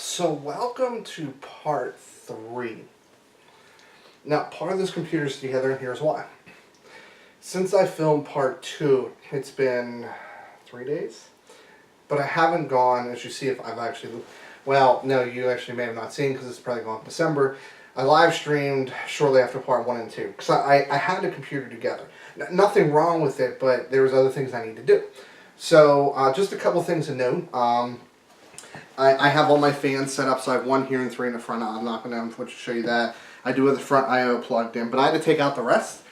So welcome to part 3. Now part of this computer is together and here's why. Since I filmed part 2, it's been 3 days, but I haven't gone, as you see, if I've actually, well, no, you actually may have not seen because it's probably gone in December. I live streamed shortly after part 1 and 2 because I had the computer together. Nothing wrong with it, but there was other things I need to do. So just a couple things to note. I have all my fans set up, so I have 1 here and 3 in the front. I'm not going to unfortunately show you that. I do have the front I/O plugged in, but I had to take out the rest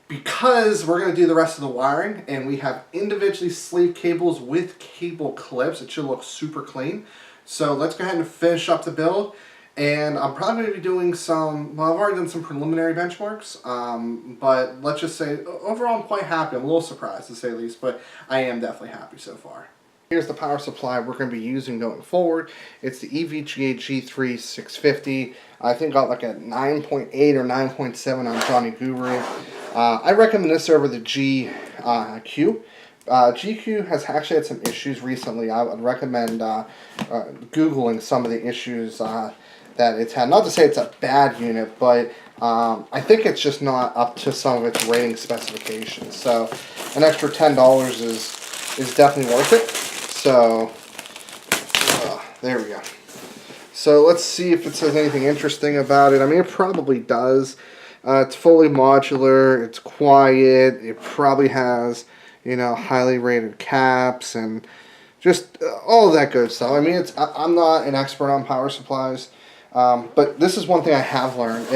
because we're going to do the rest of the wiring, and we have individually sleeved cables with cable clips. It should look super clean. So let's go ahead and finish up the build, and I'm probably going to be doing some, well, I've already done some preliminary benchmarks, but let's just say overall I'm quite happy. I'm a little surprised to say the least, but I am definitely happy so far. Here's the power supply we're going to be using going forward. It's the EVGA G3 650. I think got like a 9.8 or 9.7 on Johnny Guru. I recommend this over the GQ. GQ has actually had some issues recently. I would recommend Googling some of the issues that it's had. Not to say it's a bad unit, but I think it's just not up to some of its rating specifications. So an extra $10 is definitely worth it. So, there we go. So let's see if it says anything interesting about it. I mean, it probably does. It's fully modular, it's quiet, it probably has, you know, highly rated caps and just all of that good stuff. I mean, I'm not an expert on power supplies, but this is one thing I have learned,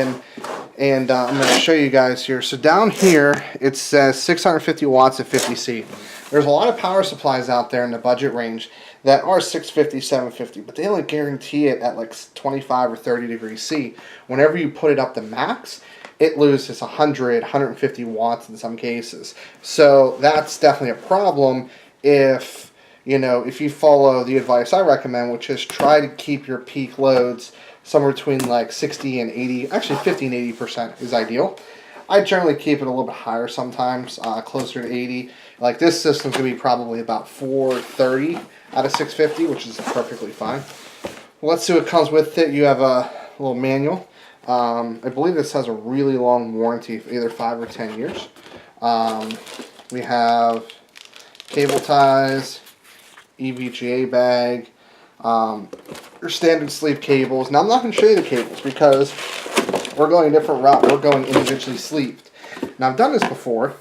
and I'm going to show you guys here. So down here, it says 650 watts at 50C. There's a lot of power supplies out there in the budget range that are 650, 750, but they only guarantee it at like 25 or 30 degrees C. Whenever you put it up to max, it loses 100, 150 watts in some cases. So that's definitely a problem if, you know, if you follow the advice I recommend, which is try to keep your peak loads somewhere between like 60 and 80, actually 50 and 80% is ideal. I generally keep it a little bit higher sometimes, closer to 80. Like this system's going to be probably about 430 out of 650, which is perfectly fine. Well, let's see what comes with it. You have a little manual. I believe this has a really long warranty, either 5 or 10 years. We have cable ties, EVGA bag, your standard sleeve cables. Now I'm not going to show you the cables because we're going a different route. We're going individually sleeved. Now I've done this before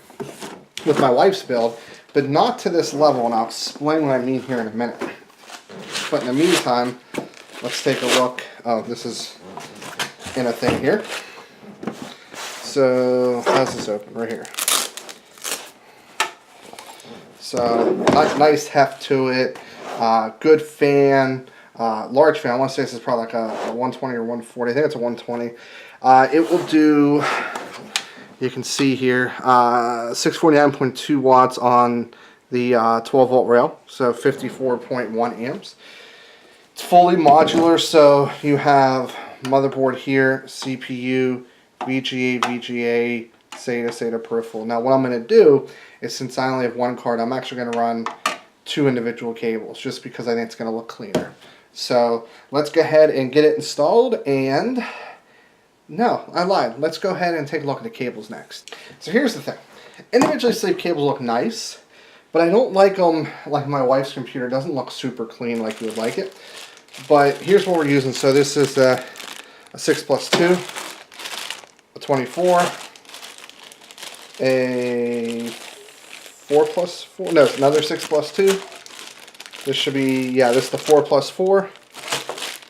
with my wife's build, but not to this level, and I'll explain what I mean here in a minute. But in the meantime, let's take a look. Oh, this is in a thing here. So how's this open? Right here. So nice heft to it. Good fan. Large fan. I want to say this is probably like a 120 or 140. I think it's a 120. It will do, you can see here, 649.2 watts on the 12 volt rail, so 54.1 amps. It's fully modular, so you have motherboard here, CPU, VGA, SATA peripheral. Now what I'm going to do is, since I only have 1 card, I'm actually going to run 2 individual cables just because I think it's going to look cleaner. So let's go ahead and get it installed, and no, I lied. Let's go ahead and take a look at the cables next. So here's the thing. Individually sleeved cables look nice, but I don't like them like my wife's computer. It doesn't look super clean like you would like it. But here's what we're using. So this is a 6+2, a 24, a 4+4, no, it's another 6+2. This should be, yeah, this is the 4+4,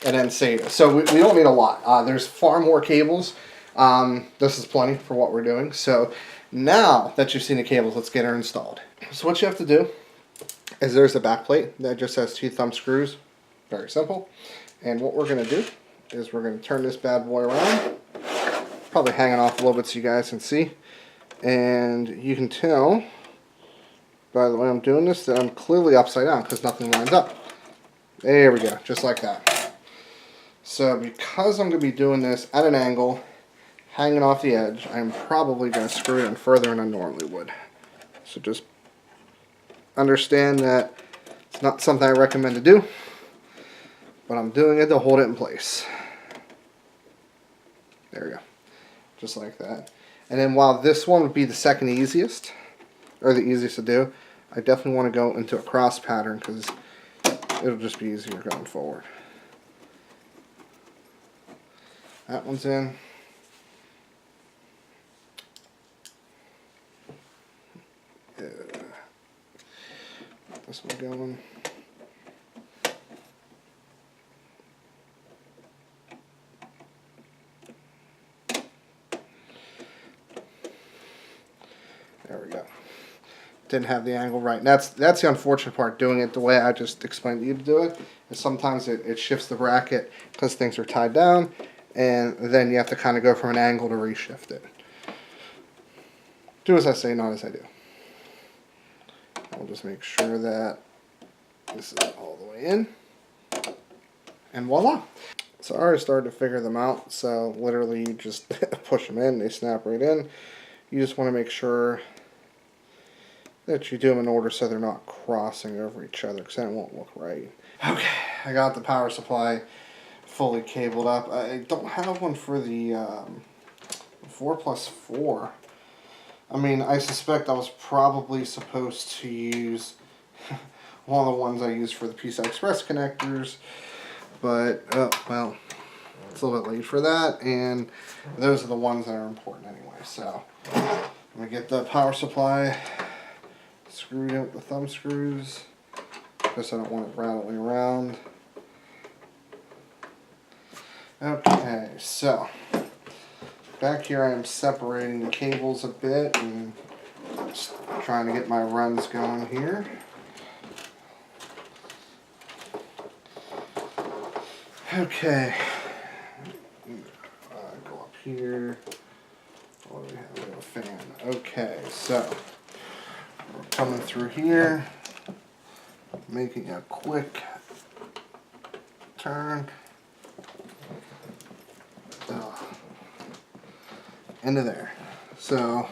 and then SATA. So we don't need a lot. There's far more cables. This is plenty for what we're doing. So now that you've seen the cables, let's get her installed. So what you have to do is there's the back plate that just has 2 thumb screws. Very simple. And what we're going to do is we're going to turn this bad boy around. Probably hanging off a little bit so you guys can see. And you can tell by the way I'm doing this that I'm clearly upside down because nothing lines up. There we go, just like that. So because I'm going to be doing this at an angle, hanging off the edge, I'm probably going to screw it in further than I normally would. So just understand that it's not something I recommend to do, but I'm doing it to hold it in place. There we go. Just like that. And then while this one would be the second easiest, or the easiest to do, I definitely want to go into a cross pattern because it'll just be easier going forward. That one's in. This one going. There we go. Didn't have the angle right. And that's the unfortunate part, doing it the way I just explained to you to do it. Is sometimes it shifts the bracket because things are tied down, and then you have to kind of go from an angle to reshift it. Do as I say, not as I do. I'll just make sure that this is all the way in. And voila. So I already started to figure them out. So literally you just push them in, they snap right in. You just want to make sure that you do them in order so they're not crossing over each other, because then it won't look right. Okay, I got the power supply fully cabled up. I don't have one for the 4+4. I mean, I suspect I was probably supposed to use one of the ones I use for the PCI Express connectors, but, well, it's a little bit late for that, and those are the ones that are important anyway. So, I'm going to get the power supply screwed in with the thumb screws, because I don't want it rattling around. Okay, so back here I am separating the cables a bit and just trying to get my runs going here. Okay, go up here. What do we have? We have a fan. Okay, so we're coming through here, making a quick turn. Into there. So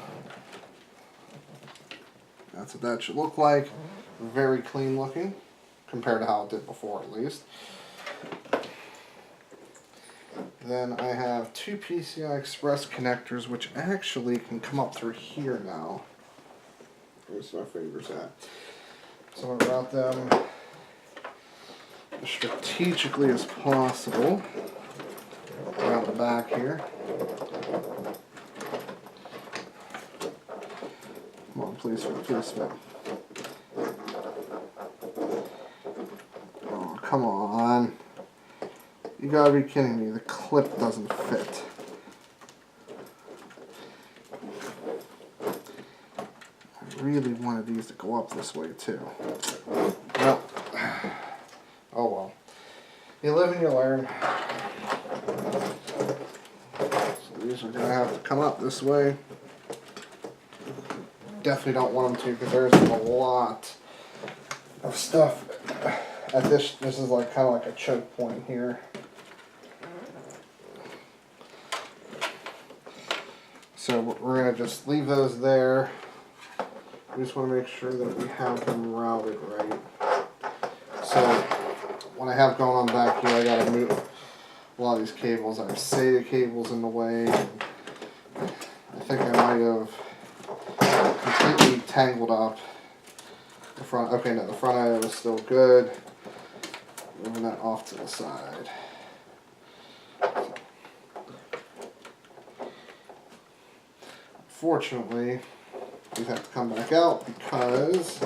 that's what that should look like. Very clean looking compared to how it did before, at least. Then I have two PCI Express connectors, which actually can come up through here now. Where's my fingers at? So I'm going to route them as strategically as possible around the back here. Come on, please spin. Oh, come on. You gotta be kidding me. The clip doesn't fit. I really wanted these to go up this way too. Well, oh well. You live and you learn. So these are gonna have to come up this way. Definitely don't want them to, because there's a lot of stuff at this. This is like kind of like a choke point here. So we're going to just leave those there. We just want to make sure that we have them routed right. So what I have going on back here, I got to move a lot of these cables. I have Sata cables in the way. I think I might have completely tangled up the front. Okay, no, the front end is still good. Moving that off to the side. Unfortunately, these have to come back out because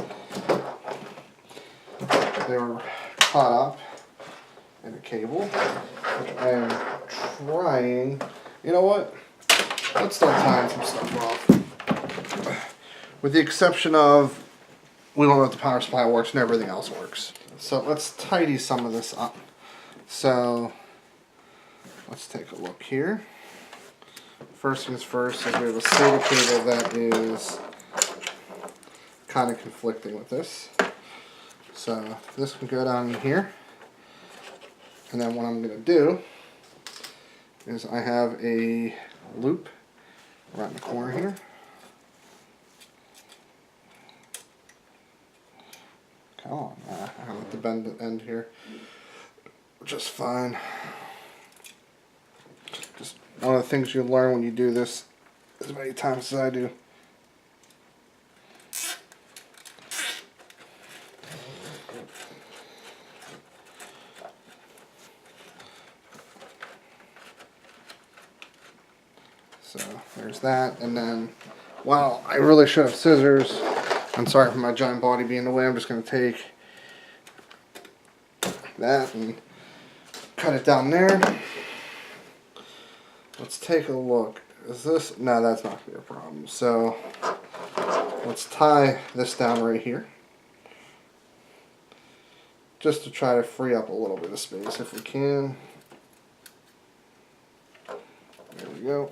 they were caught up in a cable, which I am trying. You know what? Let's start tying some stuff off. With the exception of, we don't know if the power supply works and everything else works. So let's tidy some of this up. So let's take a look here. First things first is we have a Sata cable that is kind of conflicting with this. So this can go down in here. And then what I'm going to do is I have a loop right in the corner here. Come on, I have to bend the end here. just fine. Just one of the things you learn when you do this as many times as I do. So there's that, and then, wow, I really should have scissors. I'm sorry for my giant body being in the way. I'm just going to take that and cut it down there. Let's take a look. Is this? No, that's not going to be a problem. So let's tie this down right here, just to try to free up a little bit of space if we can. There we go.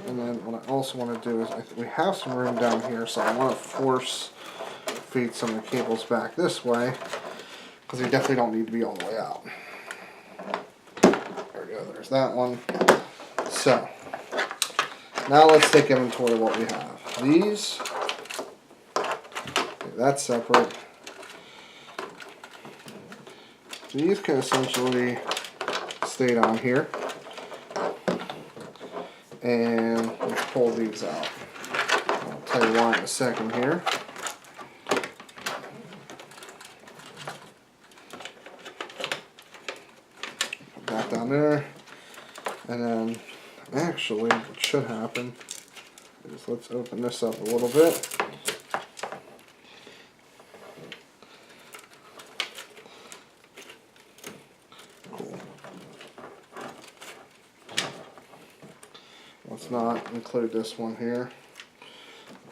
And then what I also want to do is, we have some room down here, so I want to force feed some of the cables back this way, because they definitely don't need to be all the way out. There we go, there's that one. So, now let's take inventory of what we have. These, okay, that's separate. These can essentially stay down here. And let's pull these out. I'll tell you why in a second here. Put that down there. And then, actually, what should happen is, let's open this up a little bit. Cool. Let's not include this one here.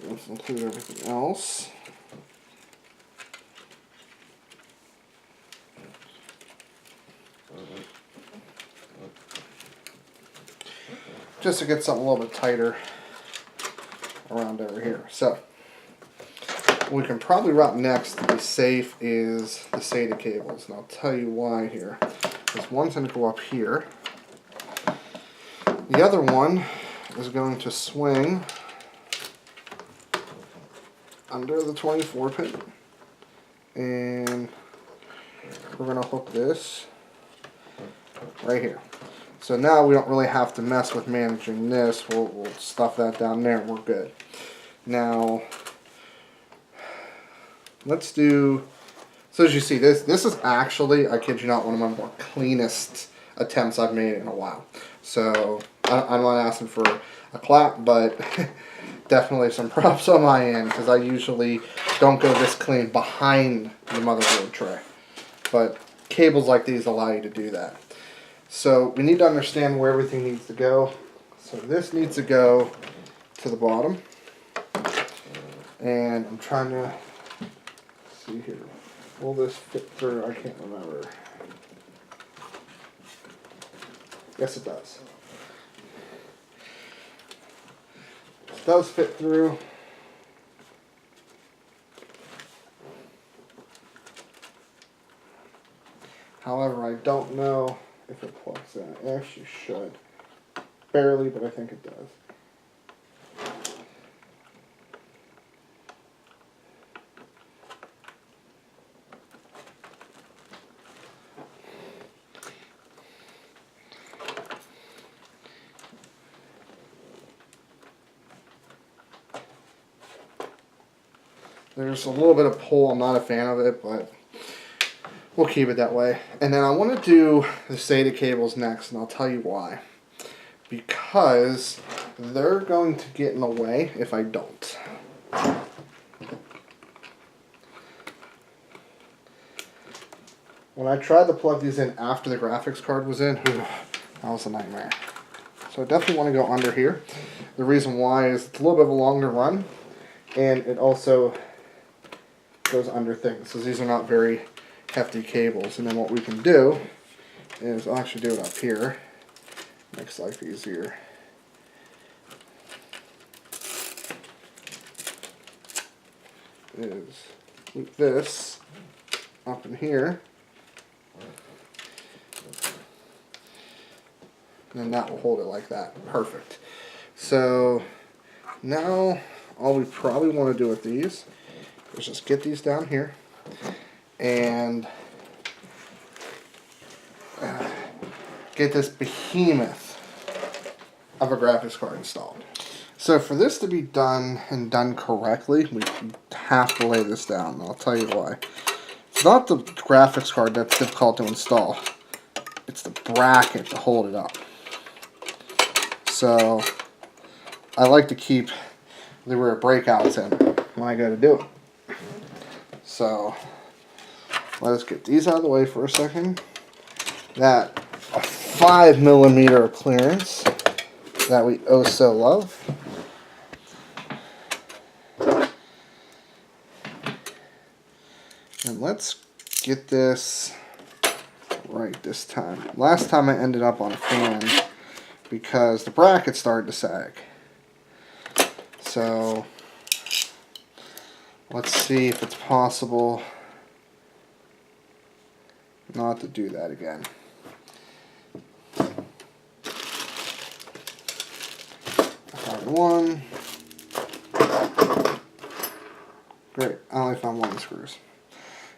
Let's include everything else. Just to get something a little bit tighter around over here. So, what we can probably route next to be safe is the Sata cables. And I'll tell you why here. This one's going to go up here. The other one is going to swing under the 24 pin, and we're going to hook this right here. So now we don't really have to mess with managing this. We'll stuff that down there and we're good. Now let's do, so as you see, this is actually, I kid you not, one of my more cleanest attempts I've made in a while. So I'm not asking for a clap, but definitely some props on my end, because I usually don't go this clean behind the motherboard tray. But cables like these allow you to do that. So we need to understand where everything needs to go. So this needs to go to the bottom. And I'm trying to see here. Will this fit through? I can't remember. Yes, it does. It does fit through. However, I don't know if it plugs in. It actually should. Barely, but I think it does. There's a little bit of pull. I'm not a fan of it, but we'll keep it that way. And then I want to do the Sata cables next, and I'll tell you why. Because they're going to get in the way if I don't. When I tried to plug these in after the graphics card was in, that was a nightmare. So I definitely want to go under here. The reason why is it's a little bit of a longer run, and it also goes under things. So these are not very hefty cables. And then what we can do is, I'll actually do it up here. Makes life easier. Is loop this up in here. And then that will hold it like that. Perfect. So So now all we probably want to do with these is just get these down here and get this behemoth of a graphics card installed. So for this to be done and done correctly, we have to lay this down. I'll tell you why. It's not the graphics card that's difficult to install. It's the bracket to hold it up. So I like to keep the rear breakouts in when I go to do it. So let us get these out of the way for a second. That a 5mm clearance that we oh so love. And let's get this right this time. Last time I ended up on a fan because the bracket started to sag. So let's see if it's possible not to do that again. One. Great. I only found one of the screws.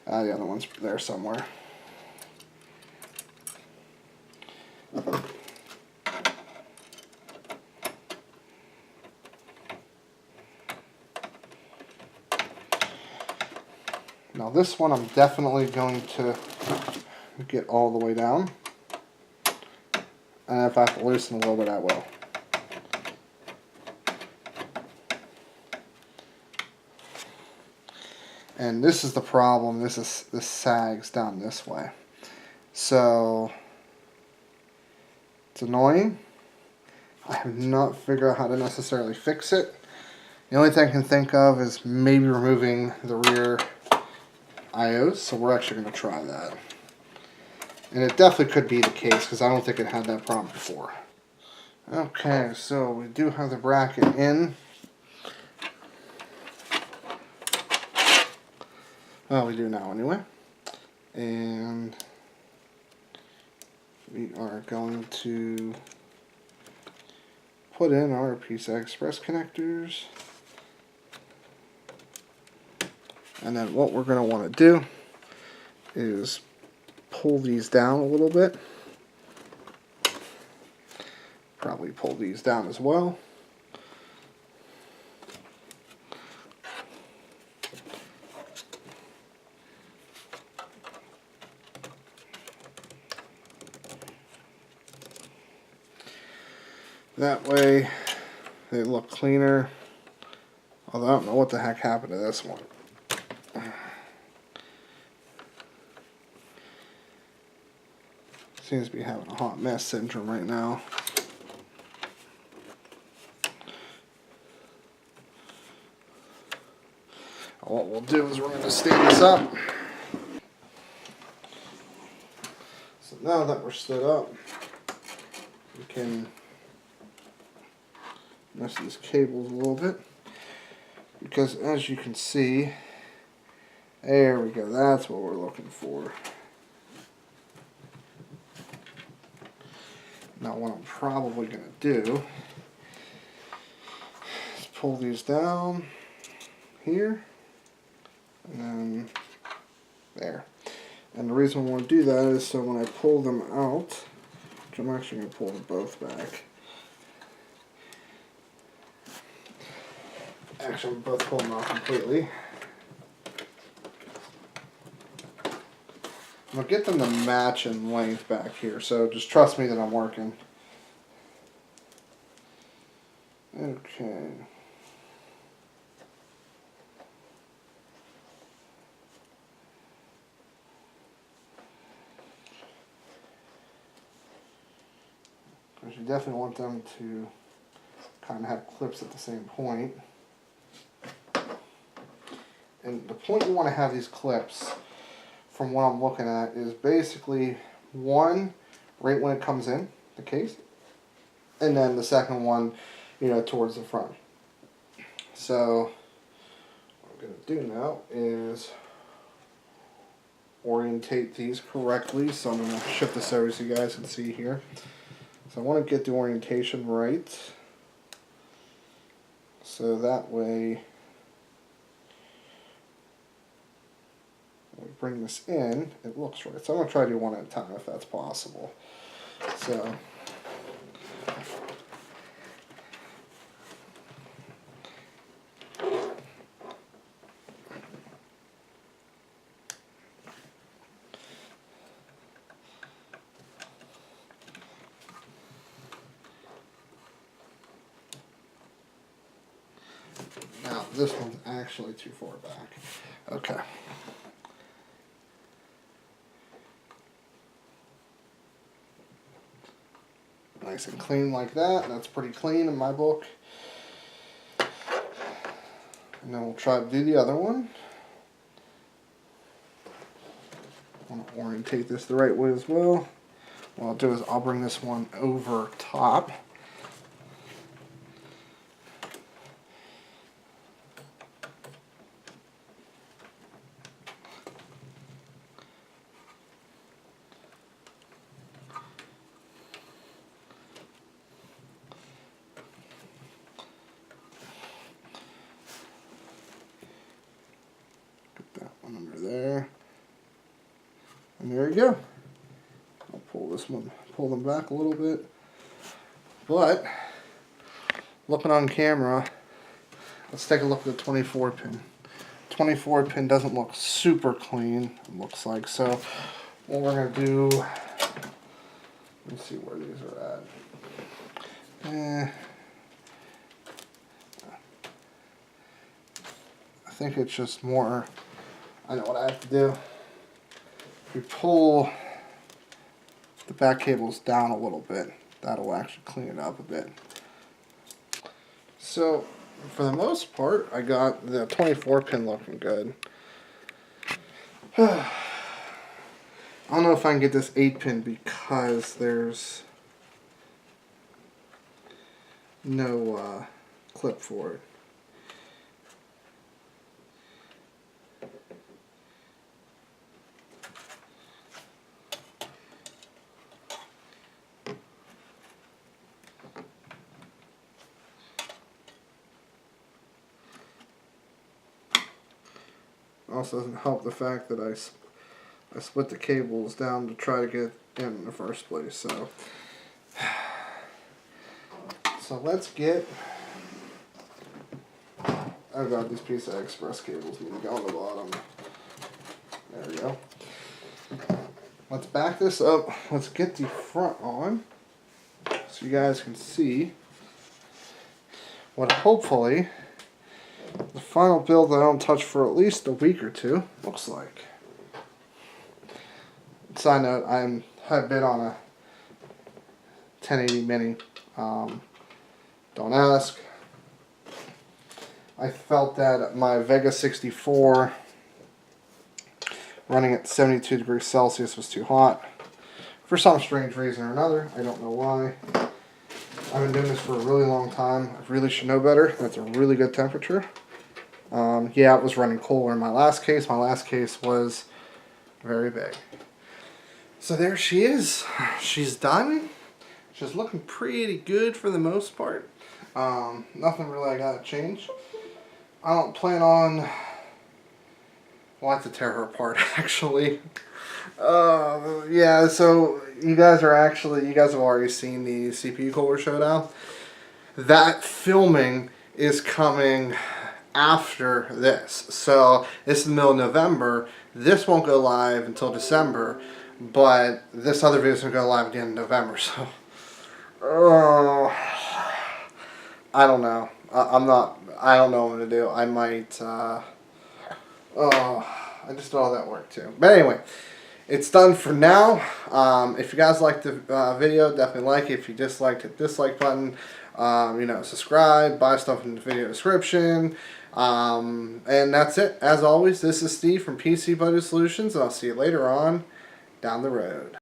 The other one's there somewhere. Now this one I'm definitely going to get all the way down. And if I have to loosen a little bit, I will. And this is the problem. This sags down this way. So it's annoying. I have not figured out how to necessarily fix it. The only thing I can think of is maybe removing the rear IOs. So we're actually going to try that. And it definitely could be the case because I don't think it had that problem before. Okay, so we do have the bracket in. Well, we do now anyway. And we are going to put in our PCI Express connectors. And then what we're going to want to do is pull these down a little bit. Probably pull these down as well. That way they look cleaner. Although I don't know what the heck happened to this one. Seems to be having a hot mess syndrome right now. What we'll do is we're going to stand this up. So now that we're stood up, we can mess these cables a little bit. Because as you can see, there we go, that's what we're looking for. Now what I'm probably going to do is pull these down here and then there. And the reason I want to do that is so when I pull them out, which I'm actually going to pull them both back. Actually, I'm both pull them out completely. I'll get them to match in length back here, so just trust me that I'm working. Okay. Because you definitely want them to kind of have clips at the same point. And the point you want to have these clips, from what I'm looking at, is basically one right when it comes in the case, and then the second one, you know, towards the front. So what I'm going to do now is orientate these correctly. So I'm going to shift this over so you guys can see here. So I want to get the orientation right. So that way, when we bring this in, it looks right. So I'm going to try to do one at a time if that's possible. So, now this one's actually too far back. Okay. Nice and clean like that. That's pretty clean in my book. And then we'll try to do the other one. I want to orientate this the right way as well. What I'll do is I'll bring this one over top. Under there, and there you go. I'll pull this one, pull them back a little bit, but looking on camera, let's take a look at the 24 pin. 24 pin doesn't look super clean, it looks like. So what we're going to do, let's see where these are at. I think it's just more, I know what I have to do. If we pull the back cables down a little bit, that'll actually clean it up a bit. So, for the most part, I got the 24 pin looking good. I don't know if I can get this 8 pin because there's no clip for it. Also doesn't help the fact that I split the cables down to try to get in the first place. So let's get. Oh god, these pieces of express cables need to go on the bottom. There we go. Let's back this up. Let's get the front on so you guys can see what hopefully the final build that I don't touch for at least a week or two looks like. Side note, I have been on a 1080 Mini. Don't ask. I felt that my Vega 64 running at 72 degrees Celsius was too hot. For some strange reason or another, I don't know why. I've been doing this for a really long time. I really should know better. That's a really good temperature. Yeah, it was running cooler in my last case. My last case was very big. So there she is. She's done. She's looking pretty good for the most part. Nothing really I gotta change. I don't plan on. Well, I have to tear her apart actually. Yeah, so you guys have already seen the CPU cooler showdown. That filming is coming after this. So this is the middle of November. This won't go live until December, but this other video is going to go live at the end of November. So, I don't know. I don't know what I'm going to do. I might, I just did all that work too. But anyway, it's done for now. If you guys liked the video, definitely like it. If you disliked, hit the dislike button. Subscribe, buy stuff in the video description. And that's it. As always, this is Steve from PC Budget Solutions, and I'll see you later on down the road.